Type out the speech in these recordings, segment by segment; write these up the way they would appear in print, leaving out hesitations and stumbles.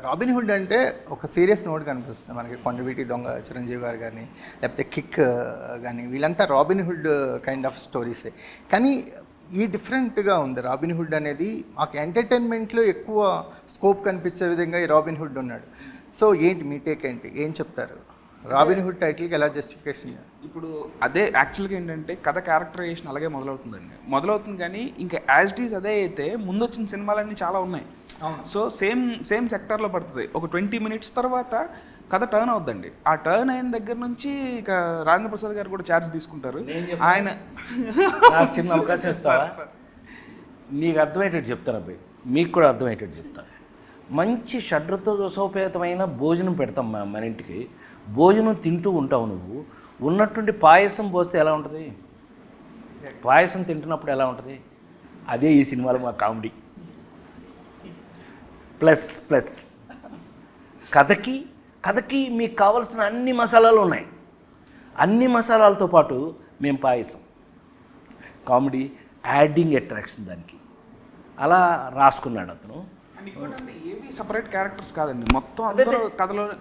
Robin hood అంటే ఒక serious note కనిపిస్తుంది మనకి. కొండవీటి దొంగ చిరంజీవి గారు కానీ, లేకపోతే కిక్ కానీ, వీళ్ళంతా రాబిన్ హుడ్ కైండ్ ఆఫ్ స్టోరీసే. కానీ ఈ డిఫరెంట్గా ఉంది రాబిన్ హుడ్ అనేది. మాకు ఎంటర్టైన్మెంట్లో ఎక్కువ స్కోప్ కనిపించే విధంగా ఈ రాబిన్ హుడ్ ఉన్నాడు. సో ఏంటి మీ టేక్ ఏంటి, ఏం చెప్తారు? రాబిన్ హుడ్ టైటిల్కి ఎలా జస్టిఫికేషన్? ఇప్పుడు అదే యాక్చువల్గా ఏంటంటే కథ క్యారెక్టరైజేషన్ అలాగే మొదలవుతుంది కానీ ఇంకా యాజ్ ఇట్ ఈస్ అదే అయితే ముందు వచ్చిన సినిమాలన్నీ చాలా ఉన్నాయి. సో సేమ్ సెక్టర్లో పడుతుంది. ఒక 20 minutes తర్వాత కథ టర్న్ అవుద్దండి. ఆ టర్న్ అయిన దగ్గర నుంచి ఇక రాజేంద్ర ప్రసాద్ గారు కూడా ఛార్జ్ తీసుకుంటారు. ఆయన నాకు చిన్న అవకాశం ఇస్తావా? నీకు అర్థమయ్యేటట్టు చెప్తాను అబ్బాయి, మీకు కూడా అర్థమయ్యేటట్టు చెప్తాను. మంచి షడ్రతో రసోపేతమైన భోజనం పెడతాం మన ఇంటికి. భోజనం తింటూ ఉంటావు నువ్వు. ఉన్నట్టుండి పాయసం పోస్తే ఎలా ఉంటుంది? పాయసం తింటున్నప్పుడు ఎలా ఉంటుంది? అదే ఈ సినిమాలో మా కామెడీ. ప్లస్ కథకి మీకు కావాల్సిన అన్ని మసాలాలు ఉన్నాయి. అన్ని మసాలాలతో పాటు మేము పాయసం, కామెడీ, యాడింగ్ అట్రాక్షన్ దానికి అలా రాసుకున్నాడు అతను. ఏవి సపరేట్ క్యారెక్టర్స్ కాదండి, మొత్తం అందరూ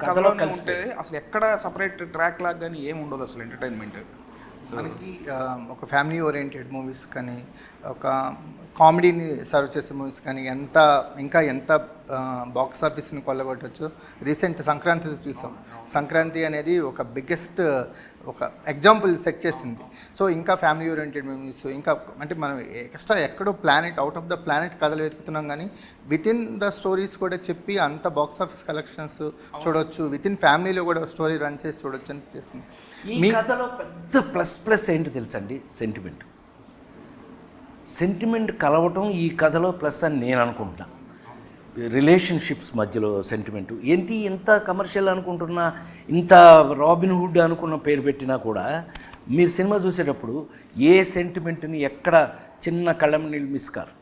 కథలో ఉంటే అసలు ఎక్కడ సపరేట్ ట్రాక్ లాగా కానీ ఏమి ఉండదు అసలు ఎంటర్టైన్మెంట్. మనకి ఒక ఫ్యామిలీ ఓరియంటెడ్ మూవీస్ కానీ, ఒక కామెడీని సర్వ్ చేసే మూవీస్ కానీ ఎంత బాక్స్ ఆఫీస్ని కొల్లగొట్టచ్చు. రీసెంట్ సంక్రాంతి చూసాం. సంక్రాంతి అనేది ఒక బిగ్గెస్ట్ ఒక ఎగ్జాంపుల్ సెట్ చేసింది. సో ఇంకా ఫ్యామిలీ ఓరియంటెడ్ మూవీస్, ఇంకా అంటే మనం ఎక్స్ట్రా ఎక్కడో అవుట్ ఆఫ్ ద ప్లానెట్ కథలు వెతుకుతున్నాం కానీ వితిన్ ద స్టోరీస్ కూడా చెప్పి అంత బాక్స్ ఆఫీస్ కలెక్షన్స్ చూడవచ్చు, వితిన్ ఫ్యామిలీలో కూడా స్టోరీ రన్ చేసి చూడొచ్చు అని చేసింది. మీ కథలో పెద్ద ప్లస్ ఏంటి తెలుసండి? సెంటిమెంట్ కలవటం ఈ కథలో ప్లస్ అని నేను అనుకుంటున్నా. రిలేషన్షిప్స్ మధ్యలో సెంటిమెంటు ఏంటి, ఇంత కమర్షియల్ అనుకుంటున్నా, ఇంత రాబిన్ హుడ్ అనుకున్న పేరు పెట్టినా కూడా మీరు సినిమా చూసేటప్పుడు ఏ సెంటిమెంట్ని ఎక్కడ చిన్న కళ్ళం నీళ్ళు మిస్ కారు.